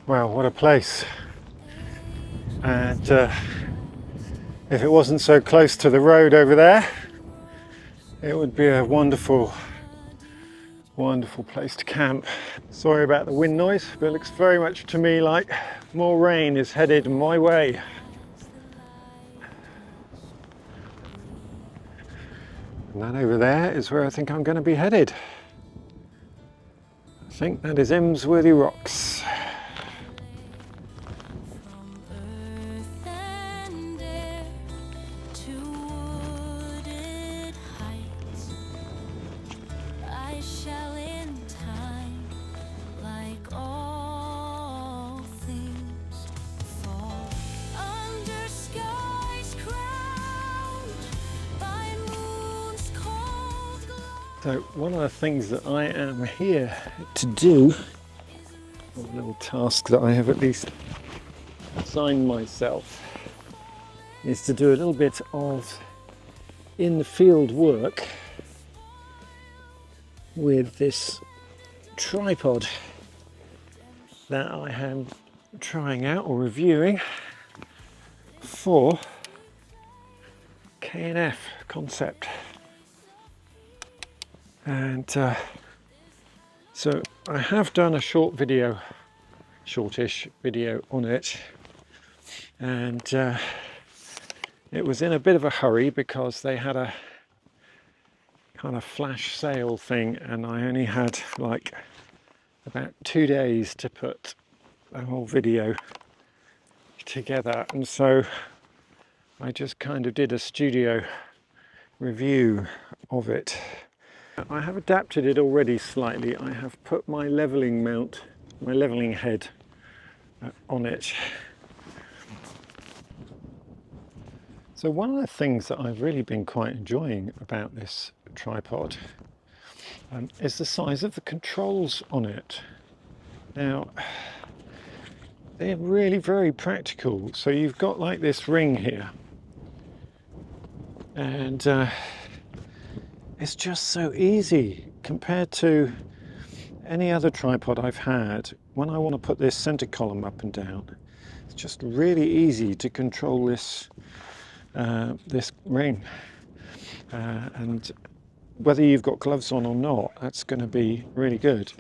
Well, what a place. And if it wasn't so close to the road over there, it would be a wonderful, wonderful place to camp. Sorry about the wind noise, but it looks very much to me like more rain is headed my way. And that over there is where I think I'm going to be headed. I think that is Emsworthy Rocks. So one of the things that I am here to do, a little task that I have at least assigned myself, is to do a little bit of in the field work with this tripod that I am trying out or reviewing for K&F Concept. And so I have done a shortish video on it, and it was in a bit of a hurry because they had a kind of flash sale thing, and I only had like about 2 days to put the whole video together, and so I just kind of did a studio review of it. I have adapted it already slightly. I have put my leveling mount, my leveling head on it. So one of the things that I've really been quite enjoying about this tripod is the size of the controls on it. Now, they're really very practical. So you've got like this ring here, and it's just so easy compared to any other tripod I've had. When I want to put this center column up and down, it's just really easy to control this this ring, and whether you've got gloves on or not, that's going to be really good.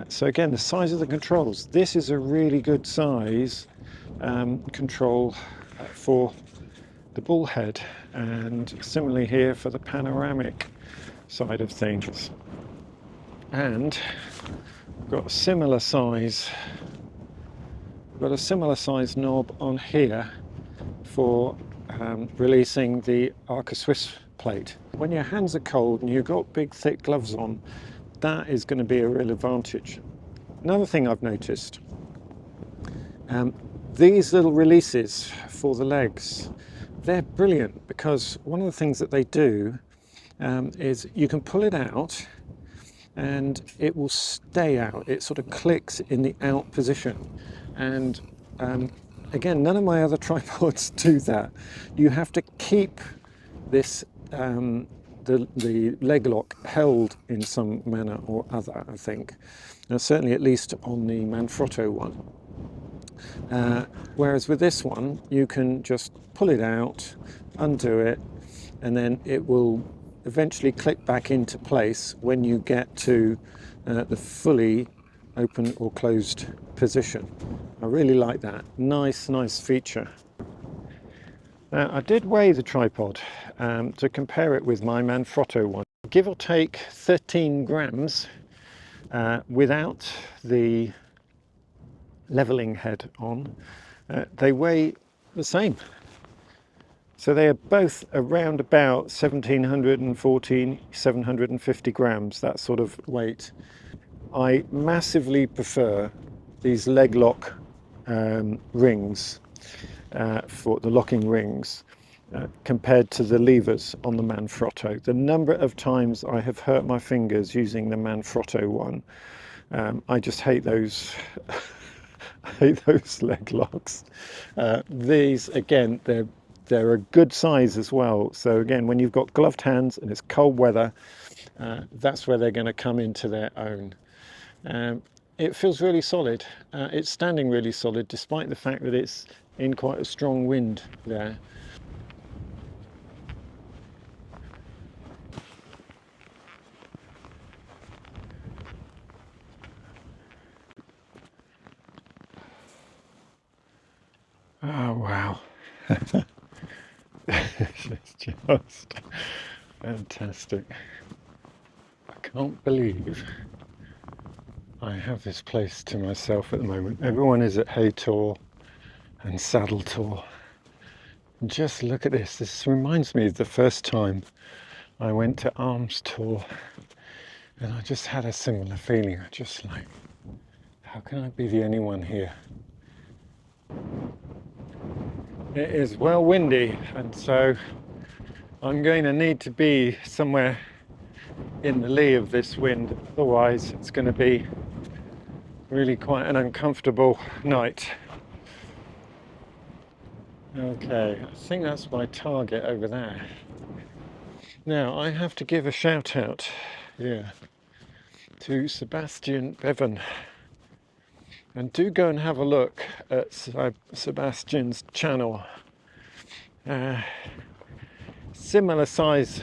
So again, the size of the controls, this is a really good size control for the bull head, and similarly here for the panoramic side of things. And we've got a similar size knob on here for releasing the Arca Swiss plate. When your hands are cold and you've got big thick gloves on, that is going to be a real advantage. Another thing I've noticed, these little releases for the legs, they're brilliant, because one of the things that they do is you can pull it out and it will stay out. It sort of clicks in the out position. And again, none of my other tripods do that. You have to keep this the leg lock held in some manner or other, I think. Now, certainly at least on the Manfrotto one. Whereas with this one, you can just pull it out, undo it, and then it will eventually click back into place when you get to the fully open or closed position. I really like that. Nice feature. Now, I did weigh the tripod to compare it with my Manfrotto one. Give or take 13 grams without the leveling head on. They weigh the same. So they are both around about 1714, 750 grams, that sort of weight. I massively prefer these leg lock rings for the locking rings compared to the levers on the Manfrotto. The number of times I have hurt my fingers using the Manfrotto one, I just hate those. I hate those leg locks. These, again, they're a good size as well. So again, when you've got gloved hands and it's cold weather, that's where they're going to come into their own. it feels really solid. It's standing really solid despite the fact that it's in quite a strong wind there. Oh wow. It's just fantastic. I can't believe I have this place to myself at the moment. Everyone is at hay tour and saddle tour. And just look at this. This reminds me of the first time I went to arms tour, and I just had a similar feeling. I just like, how can I be the only one here? It is well windy, and so I'm going to need to be somewhere in the lee of this wind, otherwise it's going to be really quite an uncomfortable night. Okay, I think that's my target over there. Now I have to give a shout out here to Sebastian Bevan, and do go and have a look at Sebastian's channel. Similar size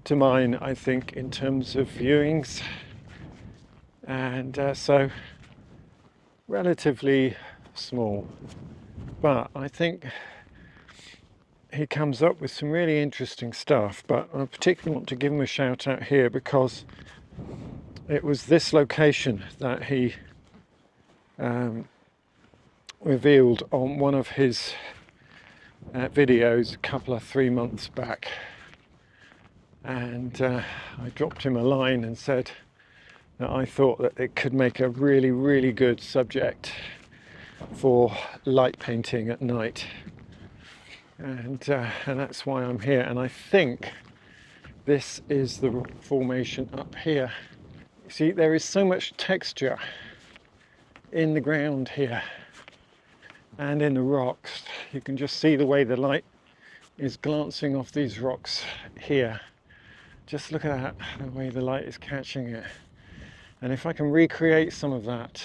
to mine, I think, in terms of viewings, and so relatively small, but I think he comes up with some really interesting stuff. But I particularly want to give him a shout out here because it was this location that he revealed on one of his videos a 3 months back, and I dropped him a line and said that I thought that it could make a really good subject for light painting at night, and that's why I'm here. And I think this is the formation up here. You see, there is so much texture in the ground here and in the rocks. You can just see the way the light is glancing off these rocks here. Just look at that, the way the light is catching it. And if I can recreate some of that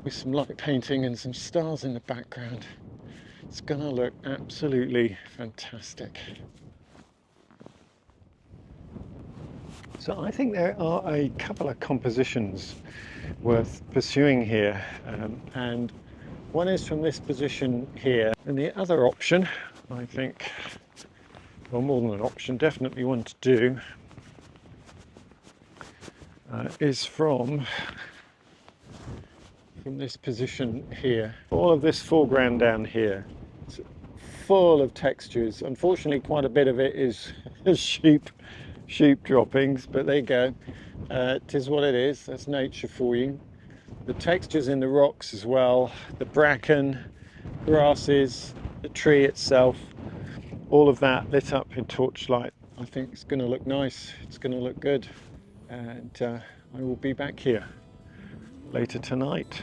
with some light painting and some stars in the background, it's gonna look absolutely fantastic. So I think there are a couple of compositions worth pursuing here, and one is from this position here, and the other option, I think, well, more than an option, definitely one to do, is from this position here. All of this foreground down here, it's full of textures. Unfortunately, quite a bit of it is sheep droppings, but there you go. It is what it is. That's nature for you. The textures in the rocks as well, the bracken, grasses, the tree itself, all of that lit up in torchlight. I think it's going to look nice. It's going to look good, and I will be back here later tonight.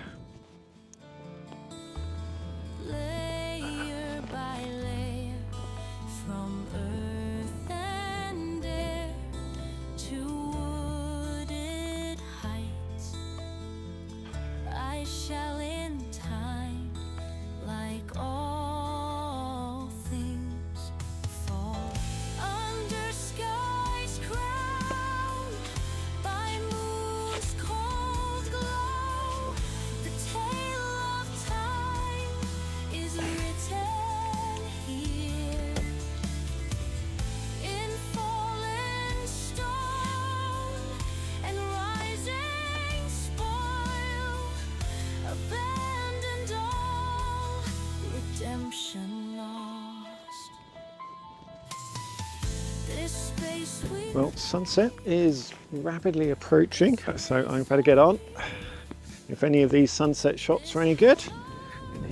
Well, sunset is rapidly approaching, so I better get on. If any of these sunset shots are any good,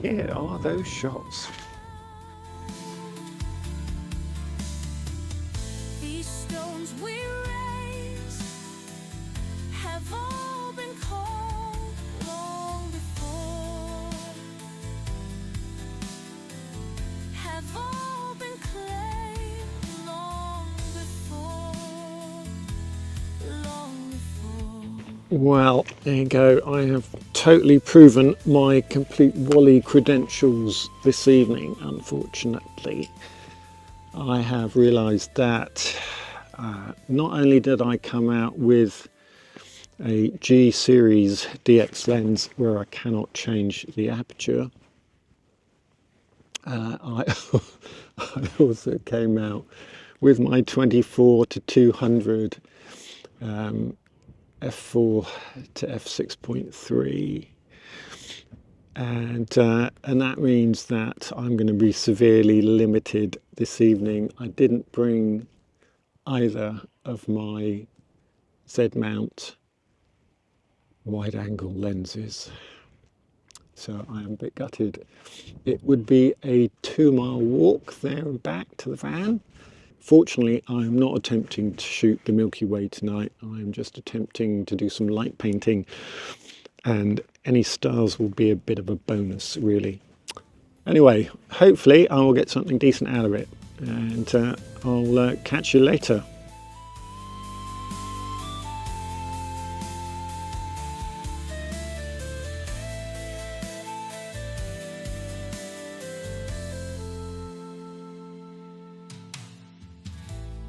here are those shots. These stones we raise have all been called long before, have all been claimed long before, long before. Well, there you go. I have totally proven my complete Wally credentials this evening, unfortunately. I have realised that not only did I come out with a G series DX lens where I cannot change the aperture, I also came out with my 24 to 200 f4 to f6.3, and that means that I'm going to be severely limited this evening. I didn't bring either of my Z-mount wide-angle lenses, so I am a bit gutted. It would be a 2-mile walk there and back to the van. Fortunately, I am not attempting to shoot the Milky Way tonight. I am just attempting to do some light painting, and any stars will be a bit of a bonus, really. Anyway, hopefully I will get something decent out of it, and I'll catch you later.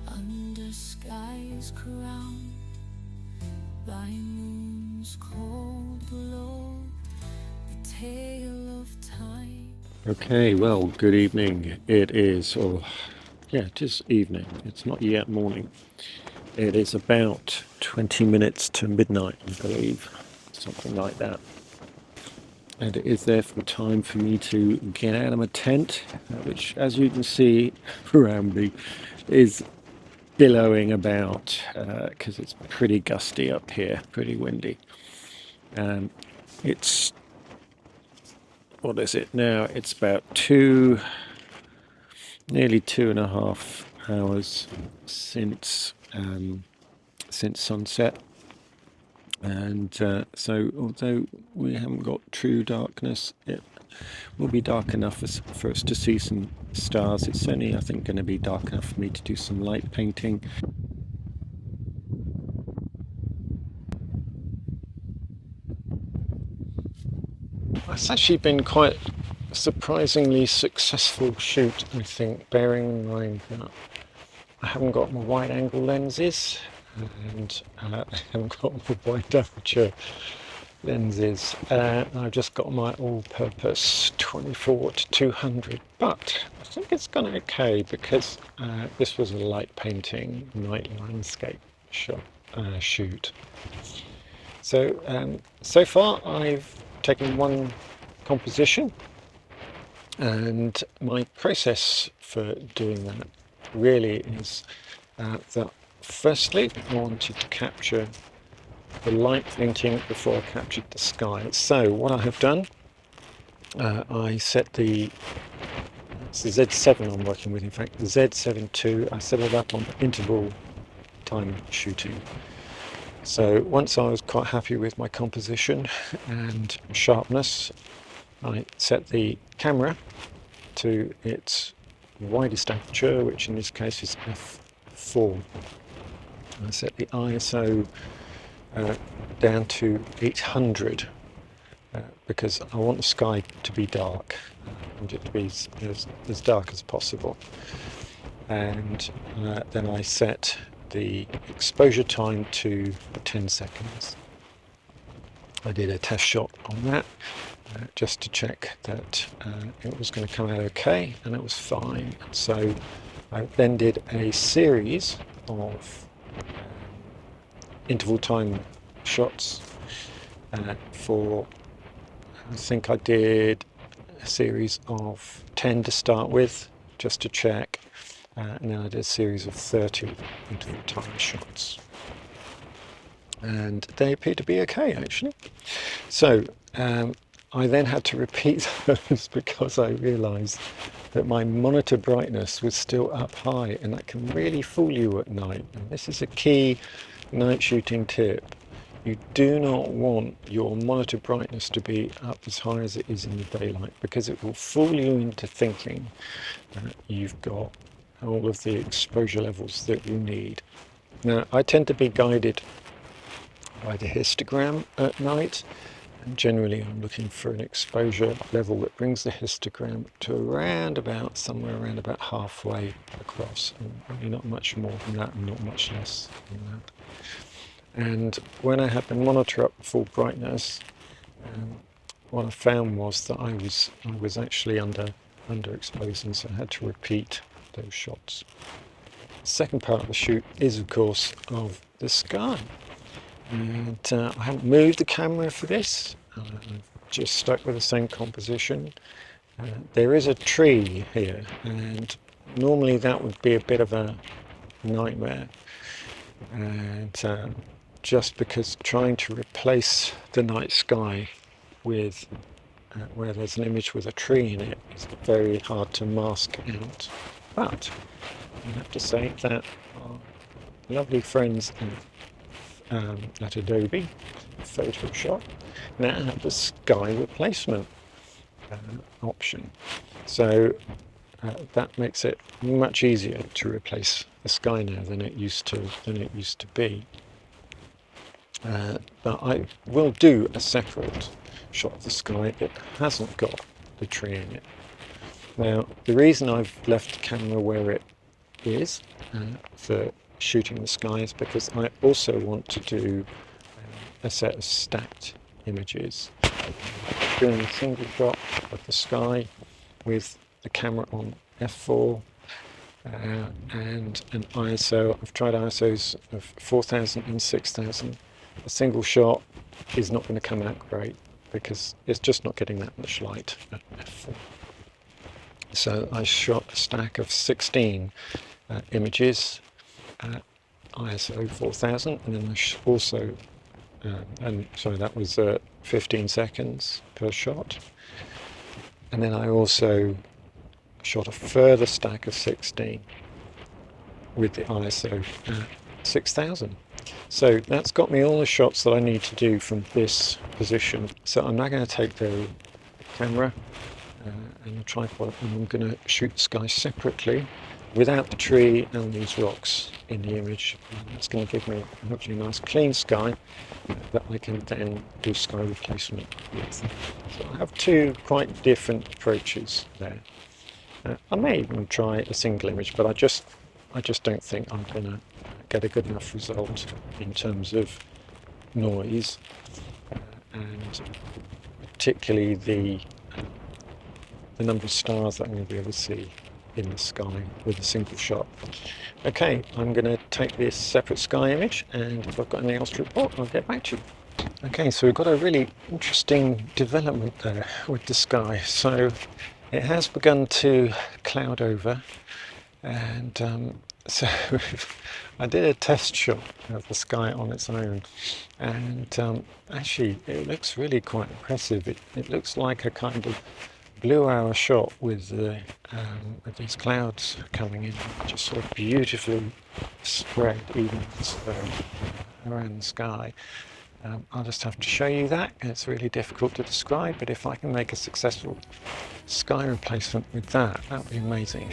Under skies crowned by moon's cold glow, the tale of time. Okay, well, good evening. It is, it is evening. It's not yet morning. It is about 20 minutes to midnight, I believe, something like that. And it is therefore time for me to get out of my tent, which, as you can see around me, is billowing about because it's pretty gusty up here, pretty windy. It's, what is it now? It's about nearly 2.5 hours since sunset, and so although we haven't got true darkness, it will be dark enough for us to see some stars. It's only, I think, going to be dark enough for me to do some light painting. It's actually been quite a surprisingly successful shoot, I think, bearing in mind that I haven't got my wide angle lenses, and I haven't got my wide aperture lenses. I've just got my all-purpose 24 to 200, but I think it's gone okay because this was a light painting night landscape shoot. So so far I've taken one composition, and my process for doing that really is that firstly I wanted to capture the light painting before I captured the sky. So what I have done, I set it's the Z7 I'm working with, in fact the Z7 II, I set it up on interval time shooting. So once I was quite happy with my composition and sharpness, I set the camera to its widest aperture, which in this case is f4. I set the ISO down to 800 because I want the sky to be dark. I want it to be as dark as possible. And then I set the exposure time to 10 seconds. I did a test shot on that just to check that it was going to come out okay, and it was fine. So I then did a series of interval time shots for, I think I did a series of 10 to start with, just to check, and then I did a series of 30 interval time shots, and they appear to be okay actually. So I then had to repeat those because I realised that my monitor brightness was still up high, and that can really fool you at night. And this is a key night shooting tip. You do not want your monitor brightness to be up as high as it is in the daylight, because it will fool you into thinking that you've got all of the exposure levels that you need. Now, I tend to be guided by the histogram at night, and generally I'm looking for an exposure level that brings the histogram to somewhere around about halfway across, and really not much more than that and not much less than that. And when I had the monitor up full brightness, what I found was that I was actually underexposing, so I had to repeat those shots. The second part of the shoot is, of course, of the sky. And I haven't moved the camera for this. I've just stuck with the same composition. There is a tree here, and normally that would be a bit of a nightmare. And just because trying to replace the night sky with where there's an image with a tree in it is very hard to mask out. But I have to say that our lovely friends at Adobe Photoshop now have the sky replacement option. So that makes it much easier to replace the sky now than it used to be. But I will do a separate shot of the sky that hasn't got the tree in it. Now, the reason I've left the camera where it is for shooting the sky is because I also want to do a set of stacked images. Doing a single shot of the sky with the camera on f4 and an ISO. I've tried ISOs of 4000 and 6000. A single shot is not going to come out great because it's just not getting that much light at f4. So I shot a stack of 16 images at ISO 4000, and then also, that was 15 seconds per shot. And then I also shot a further stack of 16 with the ISO 6000. So that's got me all the shots that I need to do from this position. So I'm now going to take the camera and the tripod, and I'm going to shoot the sky separately without the tree and these rocks in the image. And that's going to give me hopefully a nice clean sky that I can then do sky replacement with. So I have two quite different approaches there. I may even try a single image, but I just don't think I'm going to get a good enough result in terms of noise and particularly the number of stars that I'm going to be able to see in the sky with a single shot. Okay, I'm going to take this separate sky image, and if I've got anything else to report, I'll get back to you. Okay, so we've got a really interesting development there with the sky. So it has begun to cloud over, and so I did a test shot of the sky on its own, and actually it looks really quite impressive. It looks like a kind of blue hour shot with these clouds coming in, just sort of beautifully spread even around the sky. I'll just have to show you that. It's really difficult to describe, but if I can make a successful sky replacement with that, that would be amazing.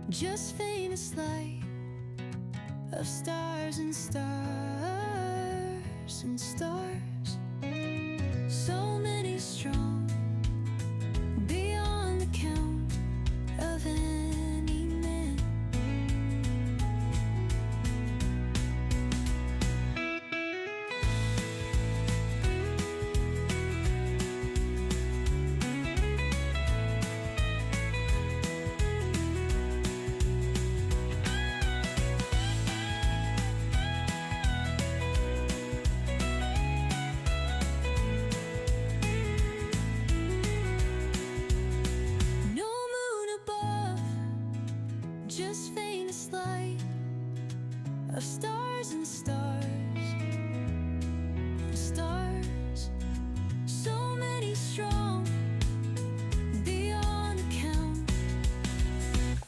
Just faintest light of stars and stars and stars. So many strong, beyond the count of any man. Just faintest light of stars and stars, stars. So many strong, beyond the count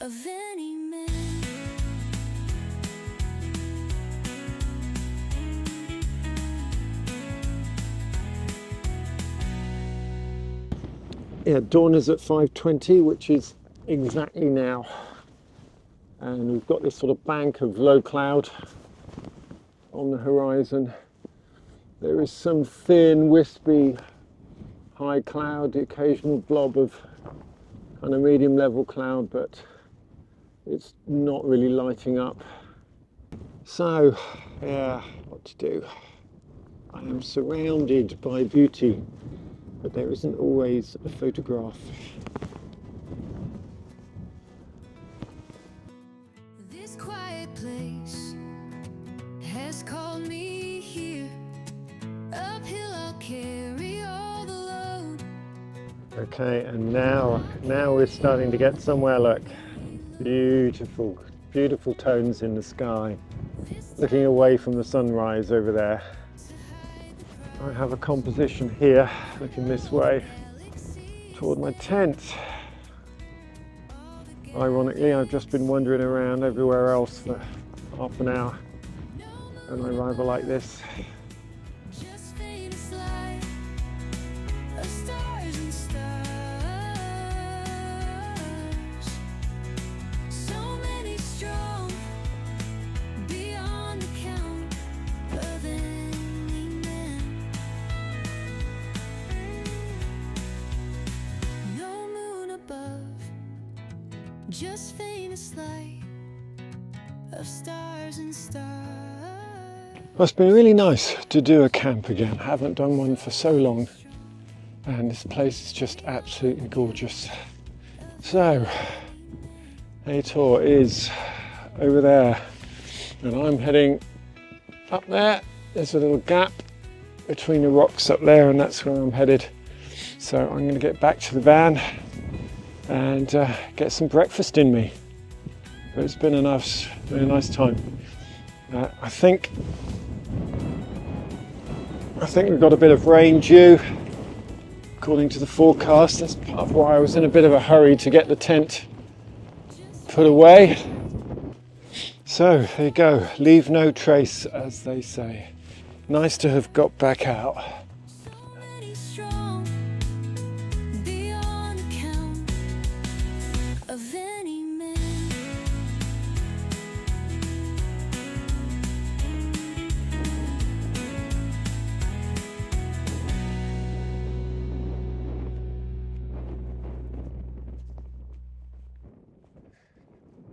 of any man. Yeah, dawn is at 5:20, which is exactly now. And we've got this sort of bank of low cloud on the horizon. There is some thin, wispy, high cloud, the occasional blob of kind of medium level cloud, but it's not really lighting up. So, yeah, what to do? I am surrounded by beauty, but there isn't always a photograph. This quiet place has called me here. Uphill I'll carry all the load. Okay, and now we're starting to get somewhere. Look, beautiful, beautiful tones in the sky. Looking away from the sunrise over there. I have a composition here, looking this way toward my tent. Ironically, I've just been wandering around everywhere else for half an hour, and I arrive like this. Just faintest light of stars and stars. So many strong, beyond the count of any man. No moon above, just faintest light of stars and stars. Well, it's been really nice to do a camp again. I haven't done one for so long, and this place is just absolutely gorgeous. So, Ator is over there, and I'm heading up there. There's a little gap between the rocks up there, and that's where I'm headed. So I'm going to get back to the van and get some breakfast in me. But it's been a nice time. I think we've got a bit of rain due, according to the forecast. That's part of why I was in a bit of a hurry to get the tent put away. So there you go, leave no trace, as they say. Nice to have got back out.